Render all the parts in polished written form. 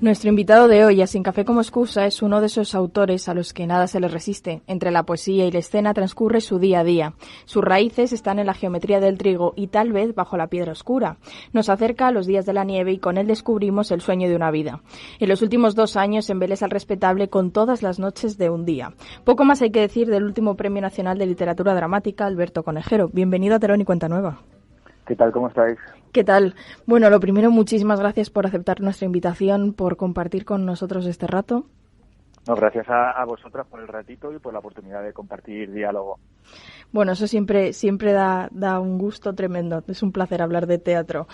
Nuestro invitado de hoy, a Sin Café como Excusa, es uno de esos autores a los que nada se les resiste. Entre la poesía y la escena transcurre su día a día. Sus raíces están en la geometría del trigo y tal vez bajo la piedra oscura. Nos acerca a los días de la nieve y con él descubrimos el sueño de una vida. En los últimos 2 años embeleza al respetable con todas las noches de un día. Poco más hay que decir del último Premio Nacional de Literatura Dramática, Alberto Conejero. Bienvenido a Terón y Cuenta Nueva. ¿Qué tal? ¿Cómo estáis? ¿Qué tal? Bueno, lo primero, muchísimas gracias por aceptar nuestra invitación, por compartir con nosotros este rato. No, gracias a vosotras por el ratito y por la oportunidad de compartir diálogo. Bueno, eso siempre da un gusto tremendo. Es un placer hablar de teatro.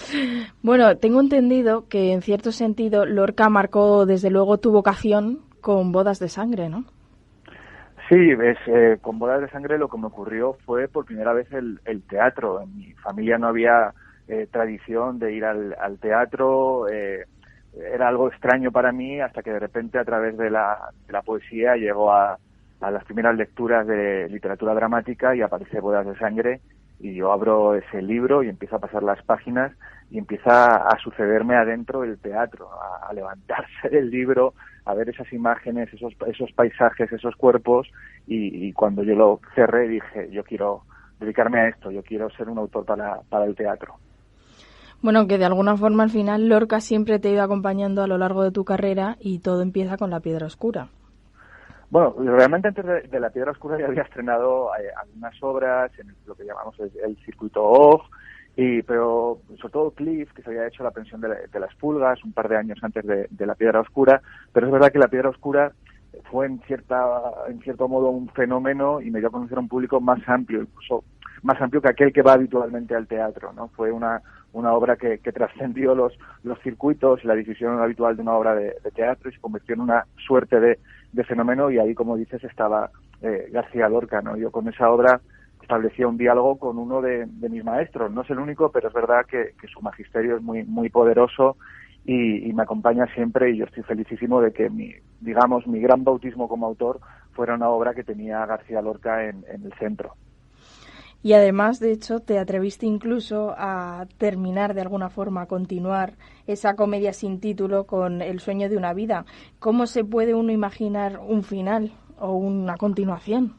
Bueno, tengo entendido que en cierto sentido Lorca marcó desde luego tu vocación con Bodas de Sangre, ¿no? Sí, con Bodas de Sangre lo que me ocurrió fue por primera vez el teatro. En mi familia no había tradición de ir al teatro, era algo extraño para mí hasta que de repente a través de la poesía llegó a las primeras lecturas de literatura dramática y aparece Bodas de Sangre y yo abro ese libro y empiezo a pasar las páginas y empieza a sucederme adentro el teatro, a levantarse del libro, a ver esas imágenes, esos paisajes, esos cuerpos y cuando yo lo cerré dije, yo quiero dedicarme a esto, yo quiero ser un autor para el teatro. Bueno, que de alguna forma al final Lorca siempre te ha ido acompañando a lo largo de tu carrera y todo empieza con La Piedra Oscura. Bueno, realmente antes de La Piedra Oscura ya había estrenado algunas obras en lo que llamamos el circuito OFF, pero sobre todo Cliff, que se había hecho La pensión de las pulgas un par de años antes de La Piedra Oscura, pero es verdad que La Piedra Oscura fue en cierto modo un fenómeno y me dio a conocer a un público más amplio, incluso más amplio que aquel que va habitualmente al teatro, ¿no? Fue una obra que trascendió los circuitos y la difusión habitual de una obra de teatro y se convirtió en una suerte de fenómeno y ahí, como dices, estaba García Lorca, ¿no? Yo con esa obra establecía un diálogo con uno de mis maestros, no es el único, pero es verdad que su magisterio es muy, muy poderoso y me acompaña siempre y yo estoy felicísimo de que mi gran bautismo como autor fuera una obra que tenía García Lorca en el centro. Y además, de hecho, te atreviste incluso a terminar de alguna forma, a continuar esa comedia sin título con El sueño de una vida. ¿Cómo se puede uno imaginar un final o una continuación?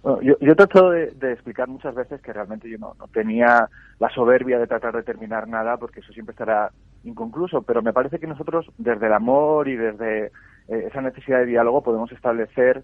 Bueno, yo trato de explicar muchas veces que realmente yo no tenía la soberbia de tratar de terminar nada porque eso siempre estará inconcluso, pero me parece que nosotros desde el amor y desde esa necesidad de diálogo podemos establecer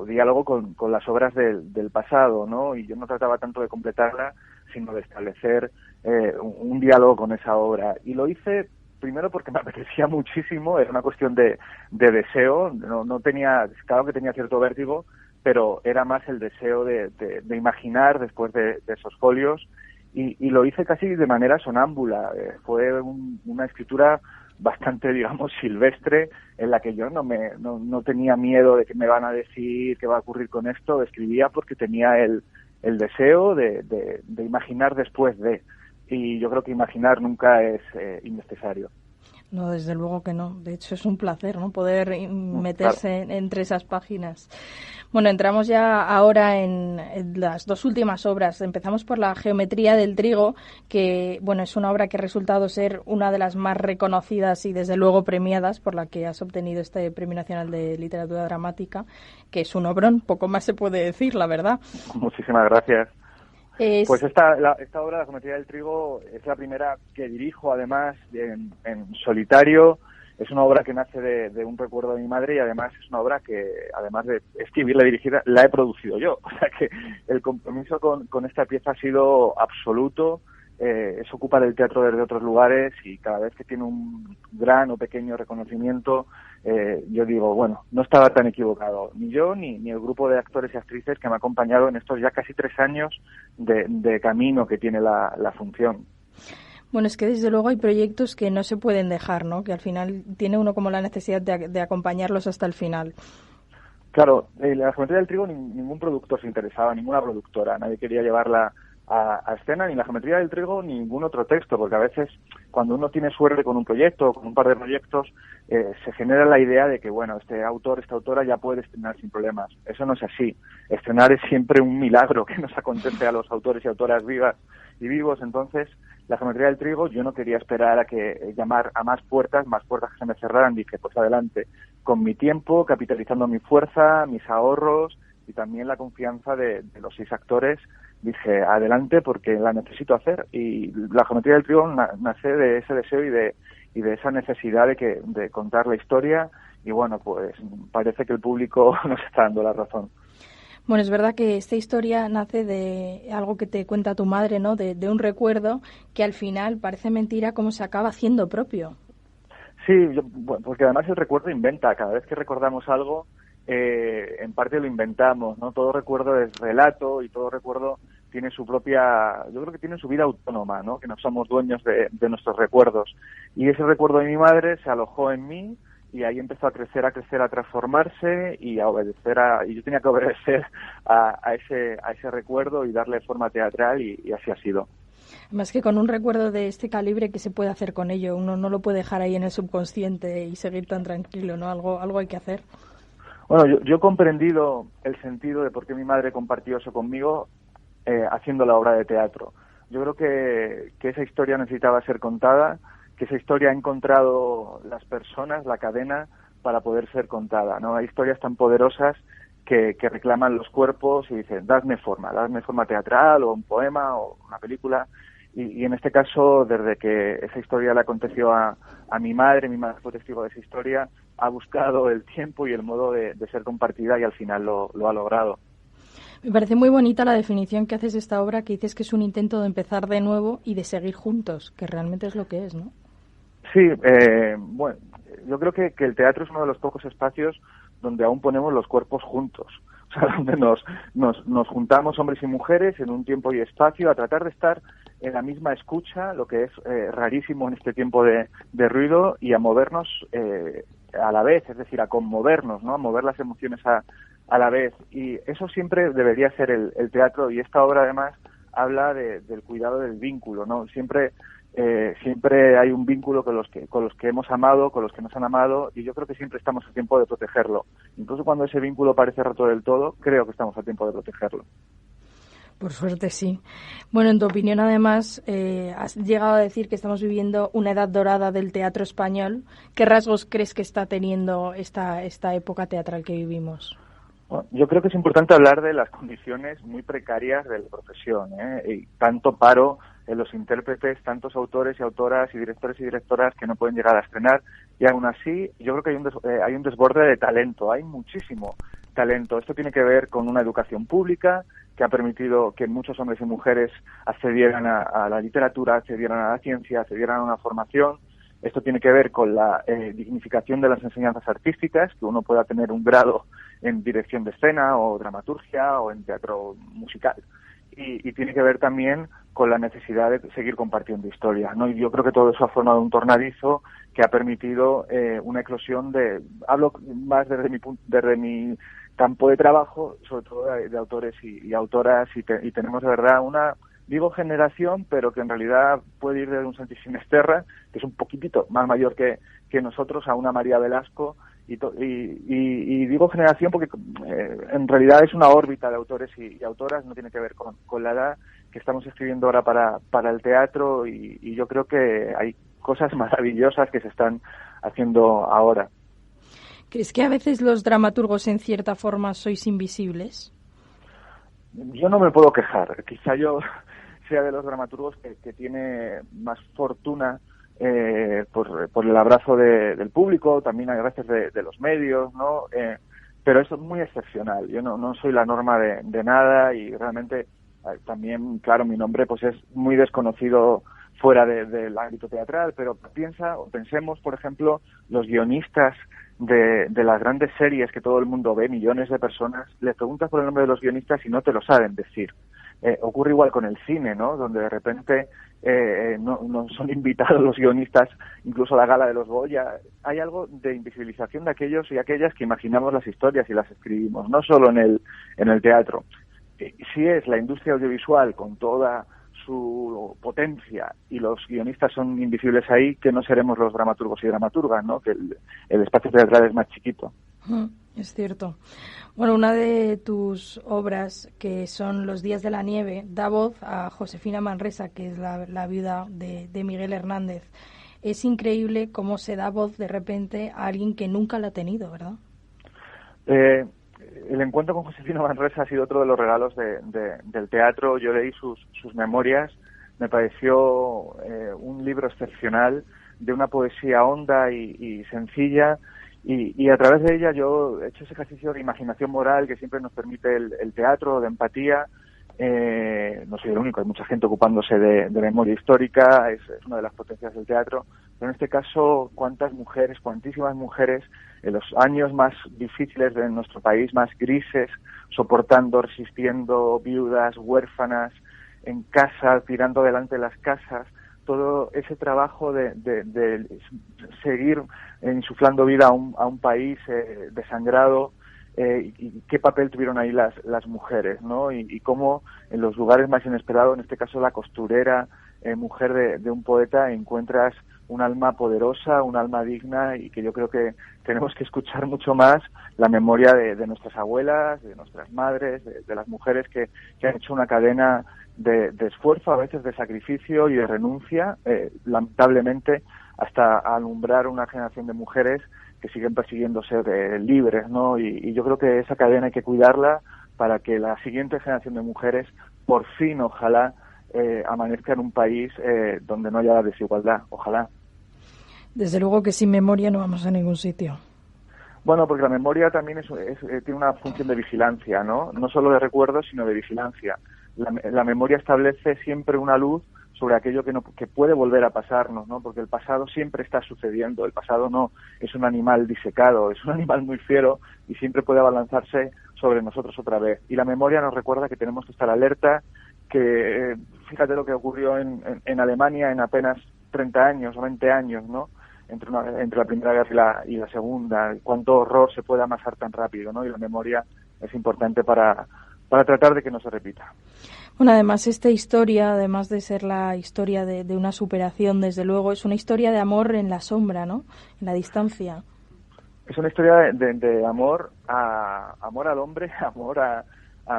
diálogo con las obras del pasado, ¿no? Y yo no trataba tanto de completarla, sino de establecer un diálogo con esa obra. Y lo hice primero porque me apetecía muchísimo, era una cuestión de deseo, no tenía, claro que tenía cierto vértigo, pero era más el deseo de imaginar después de esos folios y lo hice casi de manera sonámbula. Fue una escritura bastante, digamos, silvestre, en la que yo no tenía miedo de qué me van a decir, qué va a ocurrir con esto. Escribía porque tenía el deseo de imaginar después de. Y yo creo que imaginar nunca es innecesario. No, desde luego que no. De hecho, es un placer, ¿no? Poder meterse entre esas páginas. Bueno, entramos ya ahora en las 2 últimas obras. Empezamos por La geometría del trigo, que, bueno, es una obra que ha resultado ser una de las más reconocidas y, desde luego, premiadas, por la que has obtenido este Premio Nacional de Literatura Dramática, que es un obrón, poco más se puede decir, la verdad. Muchísimas gracias. Pues esta obra, La geometría del trigo, es la primera que dirijo, además, en solitario. Es una obra que nace de un recuerdo de mi madre y además es una obra que, además de escribirla y dirigirla, la he producido yo. O sea que el compromiso con esta pieza ha sido absoluto. Es ocupar el teatro desde otros lugares y cada vez que tiene un gran o pequeño reconocimiento, yo digo, bueno, no estaba tan equivocado, ni yo ni el grupo de actores y actrices que me ha acompañado en estos ya casi 3 años de camino que tiene la función. Bueno, es que desde luego hay proyectos que no se pueden dejar, ¿no? Que al final tiene uno como la necesidad de acompañarlos hasta el final. Claro, La geometría del trigo ningún productor se interesaba, ninguna productora, nadie quería llevarla a escena, ni La geometría del trigo, ni ningún otro texto, porque a veces cuando uno tiene suerte con un proyecto o con un par de proyectos, se genera la idea de que, bueno, este autor, esta autora ya puede estrenar sin problemas. Eso no es así. Estrenar es siempre un milagro que nos acontece a los autores y autoras vivas y vivos, entonces La geometría del trigo, yo no quería esperar a que llamar a más puertas que se me cerraran. Dije, pues adelante, con mi tiempo, capitalizando mi fuerza, mis ahorros y también la confianza de los 6 actores. Dije, adelante, porque la necesito hacer. Y la geometría del trigo nace de ese deseo y de esa necesidad de contar la historia. Y bueno, pues parece que el público nos está dando la razón. Bueno, es verdad que esta historia nace de algo que te cuenta tu madre, ¿no? De un recuerdo que al final parece mentira cómo se acaba haciendo propio. Sí, porque además el recuerdo inventa. Cada vez que recordamos algo, en parte lo inventamos, ¿no? Todo recuerdo es relato y todo recuerdo tiene su propia, yo creo que tiene su vida autónoma, ¿no? Que no somos dueños de nuestros recuerdos. Y ese recuerdo de mi madre se alojó en mí y ahí empezó a crecer, a transformarse y a obedecer y yo tenía que obedecer a ese recuerdo y darle forma teatral y así ha sido. Más que con un recuerdo de este calibre, ¿qué se puede hacer con ello? Uno no lo puede dejar ahí en el subconsciente y seguir tan tranquilo, ¿no? Algo hay que hacer. Bueno, yo he comprendido el sentido de por qué mi madre compartió eso conmigo haciendo la obra de teatro. Yo creo que esa historia necesitaba ser contada, que esa historia ha encontrado las personas, la cadena, para poder ser contada, ¿no? Hay historias tan poderosas que reclaman los cuerpos y dicen, dadme forma teatral o un poema o una película. Y en este caso, desde que esa historia le aconteció a mi madre fue testigo de esa historia, ha buscado el tiempo y el modo de ser compartida y al final lo ha logrado. Me parece muy bonita la definición que haces de esta obra, que dices que es un intento de empezar de nuevo y de seguir juntos, que realmente es lo que es, ¿no? Sí, bueno, yo creo que el teatro es uno de los pocos espacios donde aún ponemos los cuerpos juntos, o sea, donde nos juntamos hombres y mujeres en un tiempo y espacio a tratar de estar en la misma escucha, lo que es rarísimo en este tiempo de ruido, y a movernos a la vez, es decir, a conmovernos, ¿no? A mover las emociones a la vez, y eso siempre debería ser el teatro, y esta obra además habla del cuidado del vínculo, ¿no? Siempre hay un vínculo con los que hemos amado, con los que nos han amado, y yo creo que siempre estamos a tiempo de protegerlo. Incluso cuando ese vínculo parece roto del todo, creo que estamos a tiempo de protegerlo. Por suerte sí. Bueno, en tu opinión además has llegado a decir que estamos viviendo una edad dorada del teatro español. ¿Qué rasgos crees que está teniendo esta época teatral que vivimos? Bueno, yo creo que es importante hablar de las condiciones muy precarias de la profesión, y tanto paro en los intérpretes, tantos autores y autoras y directoras que no pueden llegar a estrenar, y aún así yo creo que hay un desborde de talento, hay muchísimo talento. Esto tiene que ver con una educación pública que ha permitido que muchos hombres y mujeres accedieran a la literatura, accedieran a la ciencia, accedieran a una formación. Esto tiene que ver con la dignificación de las enseñanzas artísticas, que uno pueda tener un grado en dirección de escena o dramaturgia o en teatro musical. Y tiene que ver también con la necesidad de seguir compartiendo historias, ¿no? Y yo creo que todo eso ha formado un tornadizo que ha permitido una eclosión hablo más desde mi campo de trabajo, sobre todo de autores y autoras, y tenemos de verdad digo generación, pero que en realidad puede ir desde un Santi Sinisterra, que es un poquitito más mayor que nosotros, a una María Velasco, y digo generación porque en realidad es una órbita de autores y autoras, no tiene que ver con la edad, que estamos escribiendo ahora para el teatro, y yo creo que hay cosas maravillosas que se están haciendo ahora. ¿Crees que a veces los dramaturgos en cierta forma sois invisibles? Yo no me puedo quejar, quizá yo sea de los dramaturgos que tiene más fortuna por el abrazo del público, también a veces de los medios, ¿no? Pero eso es muy excepcional. Yo no soy la norma de nada, y realmente también, claro, mi nombre pues es muy desconocido fuera del ámbito teatral, pero pensemos, por ejemplo, los guionistas de las grandes series que todo el mundo ve, millones de personas, les preguntas por el nombre de los guionistas y no te lo saben decir. Ocurre igual con el cine, ¿no? Donde de repente no son invitados los guionistas, incluso a la gala de los Goya. Hay algo de invisibilización de aquellos y aquellas que imaginamos las historias y las escribimos, no solo en el teatro. Si es la industria audiovisual con toda su potencia y los guionistas son invisibles ahí, que no seremos los dramaturgos y dramaturgas, ¿no? Que el espacio teatral es más chiquito. Es Es cierto. Bueno, una de tus obras, que son Los días de la nieve, da voz a Josefina Manresa, que es la viuda de Miguel Hernández. Es increíble cómo se da voz de repente a alguien que nunca la ha tenido, ¿verdad? El encuentro con Josefina Manresa ha sido otro de los regalos del teatro. Yo leí sus memorias, me pareció un libro excepcional, de una poesía honda y sencilla, y a través de ella yo he hecho ese ejercicio de imaginación moral que siempre nos permite el teatro, de empatía. No soy el único, hay mucha gente ocupándose de memoria histórica, es una de las potencias del teatro, pero en este caso, cuantísimas mujeres, en los años más difíciles de nuestro país, más grises, soportando, resistiendo, viudas, huérfanas, en casa, tirando adelante las casas, todo ese trabajo de seguir insuflando vida a un país desangrado, y qué papel tuvieron ahí las mujeres, ¿no? Y cómo en los lugares más inesperados, en este caso la costurera, mujer de un poeta, encuentras un alma poderosa, un alma digna, y que yo creo que tenemos que escuchar mucho más la memoria de nuestras abuelas, de nuestras madres, de las mujeres que han hecho una cadena de esfuerzo, a veces de sacrificio y de renuncia, lamentablemente, hasta alumbrar una generación de mujeres que siguen persiguiendo ser libres, ¿no? Y yo creo que esa cadena hay que cuidarla para que la siguiente generación de mujeres, por fin, ojalá, amanezca en un país donde no haya desigualdad, ojalá. Desde luego que sin memoria no vamos a ningún sitio. Bueno, porque la memoria también tiene una función de vigilancia, ¿no? No solo de recuerdos, sino de vigilancia. La memoria establece siempre una luz sobre aquello que puede volver a pasarnos, ¿no? Porque el pasado siempre está sucediendo, el pasado no es un animal disecado, es un animal muy fiero y siempre puede abalanzarse sobre nosotros otra vez. Y la memoria nos recuerda que tenemos que estar alerta, que fíjate lo que ocurrió en Alemania en apenas 30 años o 20 años, ¿no? Entre la Primera Guerra y la Segunda, cuánto horror se puede amasar tan rápido, ¿no? Y la memoria es importante para tratar de que no se repita. Bueno, además esta historia, además de ser la historia de una superación, desde luego, es una historia de amor en la sombra, ¿no? En la distancia. Es una historia de amor amor al hombre, amor a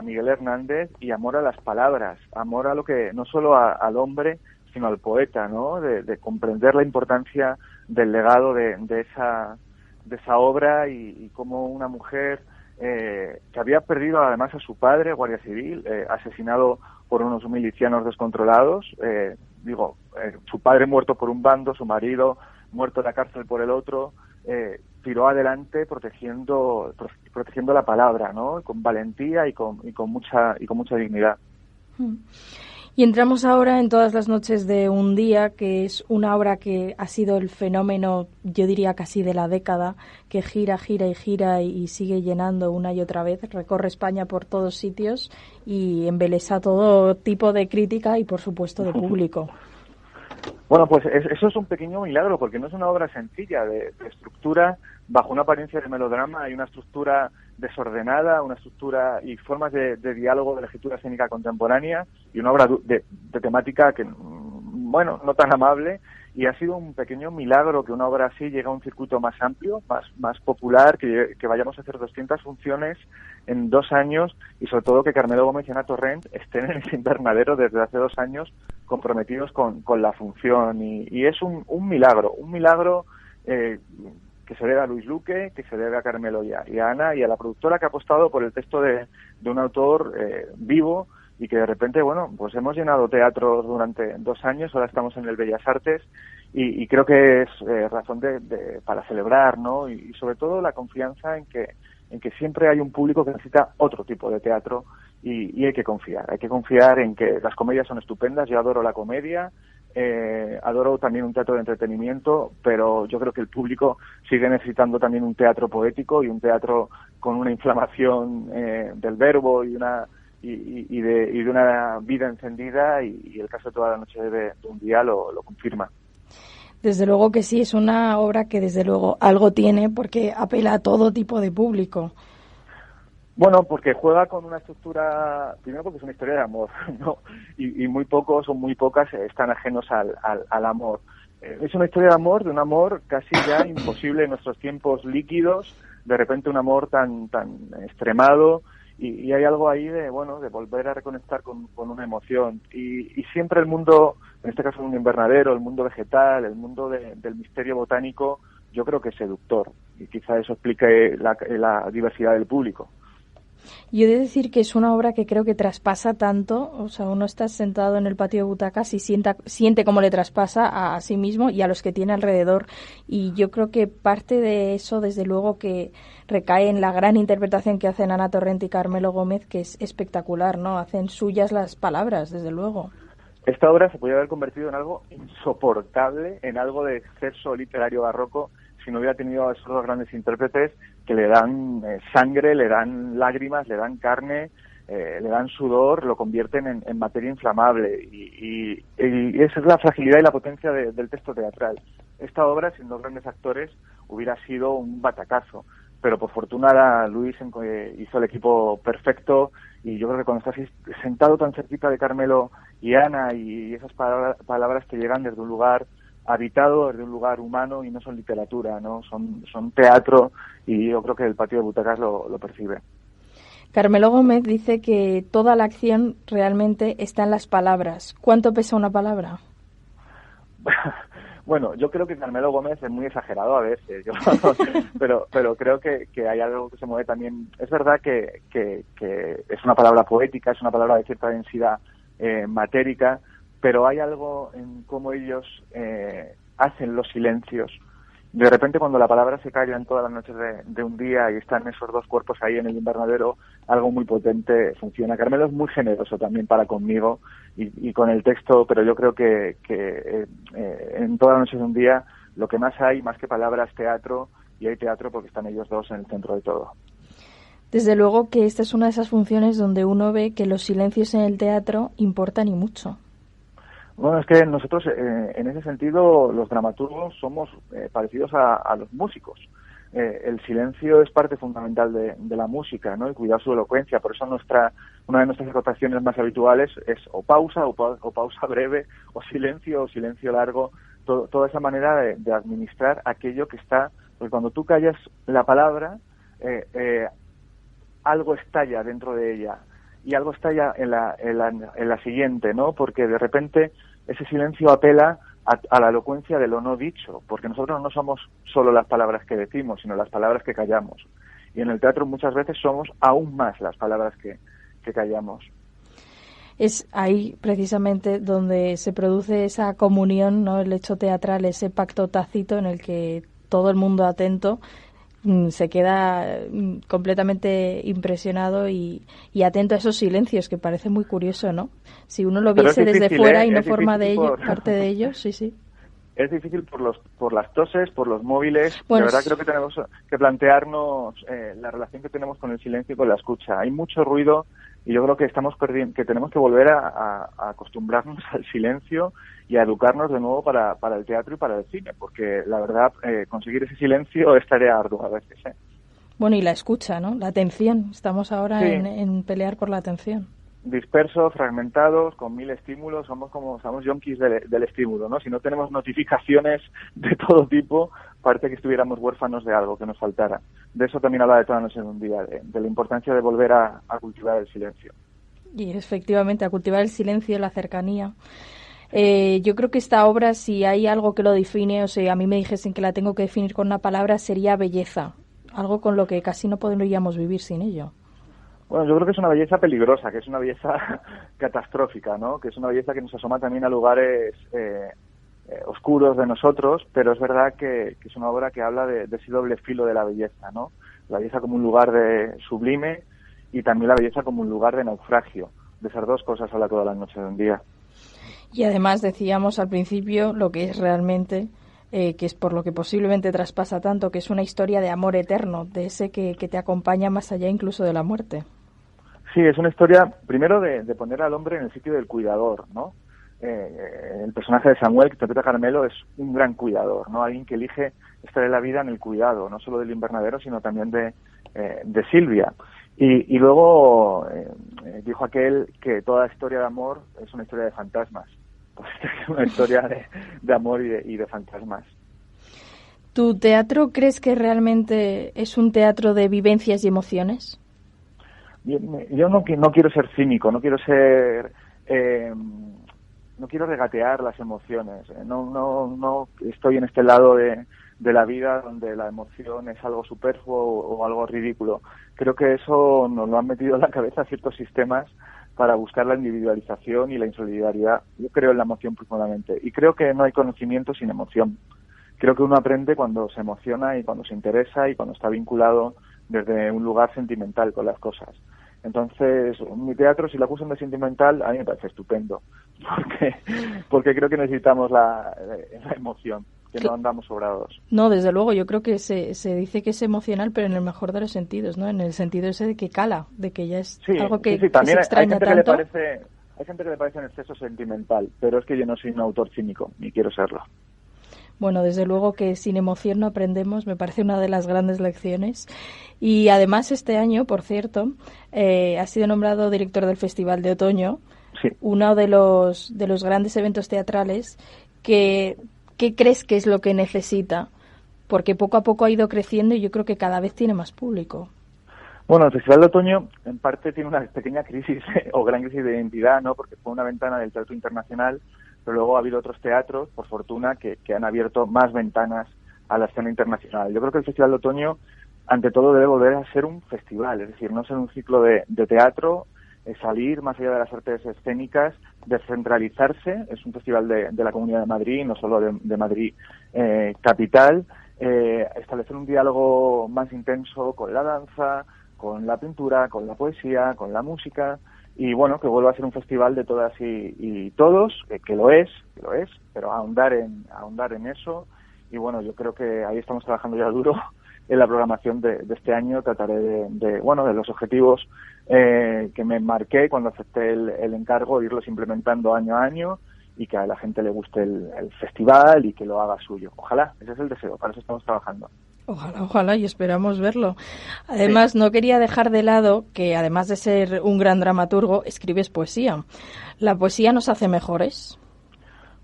Miguel Hernández y amor a las palabras, amor a lo que, no solo al hombre, sino al poeta, ¿no? De comprender la importancia del legado de esa obra y cómo una mujer que había perdido además a su padre, guardia civil, asesinado por unos milicianos descontrolados, su padre muerto por un bando, su marido muerto en la cárcel por el otro, tiró adelante protegiendo la palabra, ¿no? Con valentía y con mucha dignidad. Y entramos ahora en Todas las noches de un día, que es una obra que ha sido el fenómeno, yo diría casi de la década, que gira y sigue llenando una y otra vez, recorre España por todos sitios y embelesa todo tipo de crítica y, por supuesto, de público. Bueno, pues eso es un pequeño milagro, porque no es una obra sencilla de estructura. Bajo una apariencia de melodrama hay una estructura desordenada, una estructura y formas de diálogo de la escritura escénica contemporánea, y una obra de temática que, bueno, no tan amable, y ha sido un pequeño milagro que una obra así llegue a un circuito más amplio, más popular, que vayamos a hacer 200 funciones en 2 años, y sobre todo que Carmelo Gómez y Ana Torrent estén en ese invernadero desde hace 2 años comprometidos con la función, y es un milagro que se debe a Luis Luque, que se debe a Carmelo y a Ana y a la productora, que ha apostado por el texto de un autor vivo, y que de repente, bueno, pues hemos llenado teatros durante 2 años, ahora estamos en el Bellas Artes, y creo que es razón para celebrar, ¿no? Y sobre todo la confianza en que siempre hay un público que necesita otro tipo de teatro, y hay que confiar en que las comedias son estupendas. Yo adoro la comedia, adoro también un teatro de entretenimiento, pero yo creo que el público sigue necesitando también un teatro poético y un teatro con una inflamación del verbo y de una vida encendida, y el caso de Toda la noche de un día lo confirma. Desde luego que sí, es una obra que desde luego algo tiene, porque apela a todo tipo de público. Bueno, porque juega con una estructura, primero porque es una historia de amor, ¿no? Y muy pocos o muy pocas están ajenos al amor. Es una historia de un amor casi ya imposible en nuestros tiempos líquidos, de repente un amor tan extremado, y hay algo ahí de volver a reconectar con una emoción. Y siempre el mundo, en este caso un invernadero, el mundo vegetal, el mundo del misterio botánico, yo creo que es seductor, y quizá eso explique la diversidad del público. Yo he de decir que es una obra que creo que traspasa tanto, o sea, uno está sentado en el patio de butacas y siente cómo le traspasa a sí mismo y a los que tiene alrededor. Y yo creo que parte de eso, desde luego, que recae en la gran interpretación que hacen Ana Torrente y Carmelo Gómez, que es espectacular, ¿no? Hacen suyas las palabras, desde luego. Esta obra se podría haber convertido en algo insoportable, en algo de exceso literario barroco, si no hubiera tenido a esos dos grandes intérpretes que le dan sangre, le dan lágrimas, le dan carne, le dan sudor, lo convierten en materia inflamable. Y esa es la fragilidad y la potencia del texto teatral. Esta obra, sin dos grandes actores, hubiera sido un batacazo. Pero por fortuna Luis hizo el equipo perfecto, y yo creo que cuando estás sentado tan cerquita de Carmelo y Ana, y esas palabras que llegan desde un lugar habitado, desde un lugar humano, y no son literatura, ¿no? Son teatro, y yo creo que el patio de butacas lo percibe. Carmelo Gómez dice que toda la acción realmente está en las palabras. ¿Cuánto pesa una palabra? Bueno, yo creo que Carmelo Gómez es muy exagerado a veces, pero creo que hay algo que se mueve también. Es verdad que es una palabra poética, es una palabra de cierta densidad matérica, pero hay algo en cómo ellos hacen los silencios. De repente, cuando la palabra se calla en todas las noches de un día y están esos dos cuerpos ahí en el invernadero, algo muy potente funciona. Carmelo es muy generoso también para conmigo y con el texto, pero yo creo que en todas las noches de un día lo que más hay, más que palabras, teatro, y hay teatro porque están ellos dos en el centro de todo. Desde luego que esta es una de esas funciones donde uno ve que los silencios en el teatro importan y mucho. Bueno, es que nosotros, en ese sentido, los dramaturgos somos parecidos a los músicos. El silencio es parte fundamental de la música, ¿no? Y cuidar su elocuencia. Por eso una de nuestras acotaciones más habituales es o pausa breve, o silencio largo. Toda esa manera de administrar aquello que está... Porque cuando tú callas la palabra, algo estalla dentro de ella. Y algo está ya en la siguiente, ¿no? Porque de repente ese silencio apela a la elocuencia de lo no dicho, porque nosotros no somos solo las palabras que decimos, sino las palabras que callamos. Y en el teatro muchas veces somos aún más las palabras que callamos. Es ahí precisamente donde se produce esa comunión, ¿no? El hecho teatral, ese pacto tácito en el que todo el mundo atento se queda completamente impresionado y atento a esos silencios, que parece muy curioso, ¿no? Si uno lo viese desde fuera y no forma parte de ellos, sí. Es difícil por las toses, por los móviles. Bueno, de verdad creo que tenemos que plantearnos la relación que tenemos con el silencio y con la escucha. Hay mucho ruido y yo creo que que tenemos que volver a acostumbrarnos al silencio y a educarnos de nuevo para el teatro y para el cine, porque la verdad conseguir ese silencio es tarea ardua a veces. Bueno, y la escucha, ¿no? La atención. Estamos ahora sí. en pelear por la atención. Dispersos, fragmentados, con 1000 estímulos, somos yonkis del estímulo, ¿no? Si no tenemos notificaciones de todo tipo, parece que estuviéramos huérfanos de algo que nos faltara. De eso también habla de Todas las noches de un día, de la importancia de volver a cultivar el silencio. Y efectivamente, a cultivar el silencio, la cercanía. Yo creo que esta obra, si hay algo que lo define, o sea, a mí me dijesen que la tengo que definir con una palabra, sería belleza. Algo con lo que casi no podríamos vivir sin ello. Bueno, yo creo que es una belleza peligrosa, que es una belleza catastrófica, ¿no? Que es una belleza que nos asoma también a lugares oscuros de nosotros, pero es verdad que es una obra que habla de ese doble filo de la belleza, ¿no? La belleza como un lugar de sublime y también la belleza como un lugar de naufragio. De esas dos cosas habla Todas las noches de un día. Y además decíamos al principio lo que es realmente, que es por lo que posiblemente traspasa tanto, que es una historia de amor eterno, de ese que te acompaña más allá incluso de la muerte. Sí, es una historia, primero, de poner al hombre en el sitio del cuidador, ¿no? El personaje de Samuel, que interpreta a Carmelo, es un gran cuidador, ¿no? Alguien que elige estar en la vida en el cuidado, no solo del invernadero, sino también de Silvia. Y luego dijo aquel que toda historia de amor es una historia de fantasmas. Pues es una historia de amor y de fantasmas. ¿Tu teatro crees que realmente es un teatro de vivencias y emociones? Yo no quiero ser cínico, no quiero ser... no quiero regatear las emociones. No estoy en este lado de la vida donde la emoción es algo superfluo o algo ridículo. Creo que eso nos lo han metido en la cabeza ciertos sistemas para buscar la individualización y la insolidaridad. Yo creo en la emoción profundamente y creo que no hay conocimiento sin emoción. Creo que uno aprende cuando se emociona y cuando se interesa y cuando está vinculado desde un lugar sentimental con las cosas. Entonces, mi teatro, si lo acusan de sentimental, a mí me parece estupendo, porque creo que necesitamos la emoción, que no andamos sobrados. No, desde luego, yo creo que se dice que es emocional, pero en el mejor de los sentidos, ¿no? En el sentido ese de que cala, de que ya es algo que, sí. También que se extraña tanto. Hay gente que le parece en exceso sentimental, pero es que yo no soy un autor cínico, ni quiero serlo. Bueno, desde luego que sin emoción no aprendemos, me parece una de las grandes lecciones. Y además este año, por cierto, has sido nombrado director del Festival de Otoño, sí. Uno de los grandes eventos teatrales. ¿Qué crees que es lo que necesita? Porque poco a poco ha ido creciendo y yo creo que cada vez tiene más público. Bueno, el Festival de Otoño en parte tiene una pequeña crisis o gran crisis de identidad, ¿no? Porque fue una ventana del teatro internacional, pero luego ha habido otros teatros, por fortuna, que han abierto más ventanas a la escena internacional. Yo creo que el Festival de Otoño, ante todo, debe volver a ser un festival, es decir, no ser un ciclo de teatro, salir más allá de las artes escénicas, descentralizarse. Es un festival de la Comunidad de Madrid, no solo de Madrid capital, establecer un diálogo más intenso con la danza, con la pintura, con la poesía, con la música, y bueno, que vuelva a ser un festival de todas y todos, que lo es, pero ahondar en eso. Y bueno, yo creo que ahí estamos trabajando ya duro en la programación de este año. Trataré de los objetivos que me marqué cuando acepté el encargo, irlos implementando año a año y que a la gente le guste el festival y que lo haga suyo. Ojalá, ese es el deseo, para eso estamos trabajando. Ojalá, y esperamos verlo. Además, sí, no quería dejar de lado que, además de ser un gran dramaturgo, escribes poesía. ¿La poesía nos hace mejores?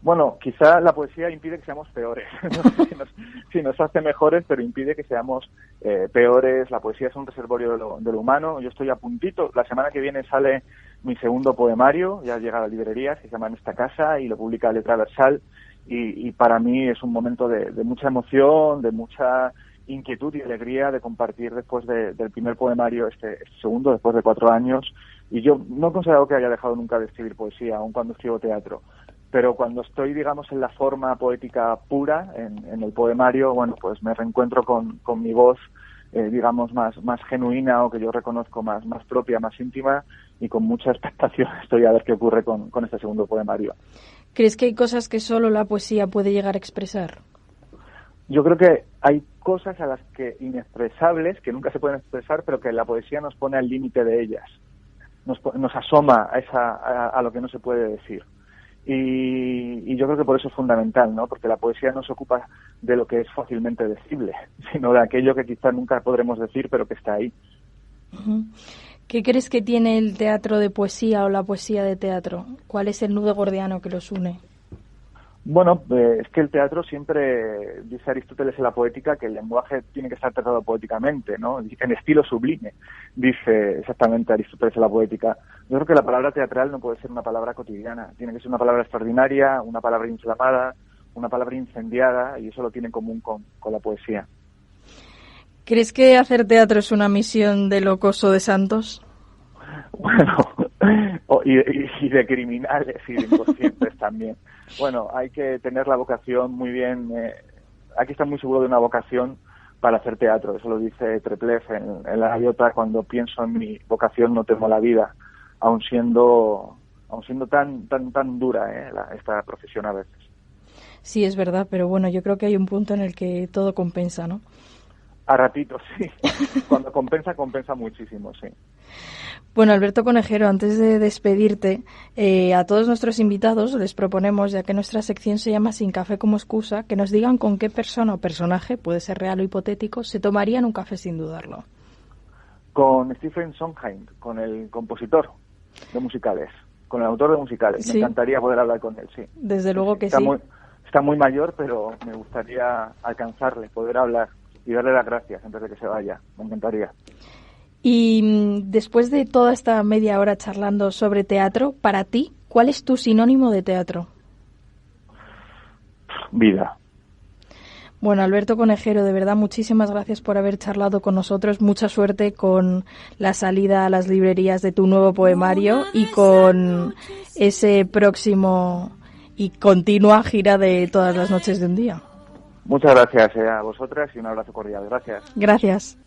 Bueno, quizá la poesía impide que seamos peores. No sé si nos hace mejores, pero impide que seamos peores. La poesía es un reservorio de lo humano. Yo estoy a puntito. La semana que viene sale mi segundo poemario, ya llega a la librería, se llama En esta casa, y lo publica Letra Versal. Y para mí es un momento de mucha emoción, de mucha inquietud y alegría de compartir después del primer poemario este segundo, después de 4 años. Y yo no considero que haya dejado nunca de escribir poesía, aun cuando escribo teatro. Pero cuando estoy, digamos, en la forma poética pura, en el poemario, bueno, pues me reencuentro con mi voz, digamos, más genuina, o que yo reconozco más propia, más íntima, y con mucha expectación estoy a ver qué ocurre con este segundo poemario. ¿Crees que hay cosas que solo la poesía puede llegar a expresar? Yo creo que hay cosas a las que inexpresables, que nunca se pueden expresar, pero que la poesía nos pone al límite de ellas. Nos asoma a lo que no se puede decir. Y yo creo que por eso es fundamental, ¿no? Porque la poesía no se ocupa de lo que es fácilmente decible, sino de aquello que quizás nunca podremos decir, pero que está ahí. ¿Qué crees que tiene el teatro de poesía o la poesía de teatro? ¿Cuál es el nudo gordiano que los une? Bueno, es que el teatro siempre, dice Aristóteles en la poética, que el lenguaje tiene que estar tratado poéticamente, ¿no? En estilo sublime, dice exactamente Aristóteles en la poética. Yo creo que la palabra teatral no puede ser una palabra cotidiana, tiene que ser una palabra extraordinaria, una palabra inflamada, una palabra incendiada, y eso lo tiene en común con la poesía. ¿Crees que hacer teatro es una misión de locos o de santos? Bueno, y de criminales y de inconscientes también. Bueno, hay que tener la vocación muy bien, hay que estar muy seguro de una vocación para hacer teatro. Eso lo dice Treplev en La Gaviota: cuando pienso en mi vocación no temo la vida, aun siendo tan dura esta profesión a veces. Sí, es verdad, pero bueno, yo creo que hay un punto en el que todo compensa, ¿no? A ratitos, sí. Cuando compensa muchísimo, sí. Bueno, Alberto Conejero, antes de despedirte, a todos nuestros invitados les proponemos, ya que nuestra sección se llama Sin café como excusa, que nos digan con qué persona o personaje, puede ser real o hipotético, se tomarían un café sin dudarlo. Con Stephen Sondheim, con el compositor de musicales, con el autor de musicales. Sí. Me encantaría poder hablar con él, sí. Desde luego que sí. está muy mayor, pero me gustaría alcanzarle, poder hablar y darle las gracias antes de que se vaya. Me encantaría. Y después de toda esta media hora charlando sobre teatro, para ti, ¿cuál es tu sinónimo de teatro? Vida. Bueno, Alberto Conejero, de verdad, muchísimas gracias por haber charlado con nosotros. Mucha suerte con la salida a las librerías de tu nuevo poemario y con ese próximo y continua gira de Todas las noches de un día. Muchas gracias a vosotras y un abrazo cordial. Gracias. Gracias.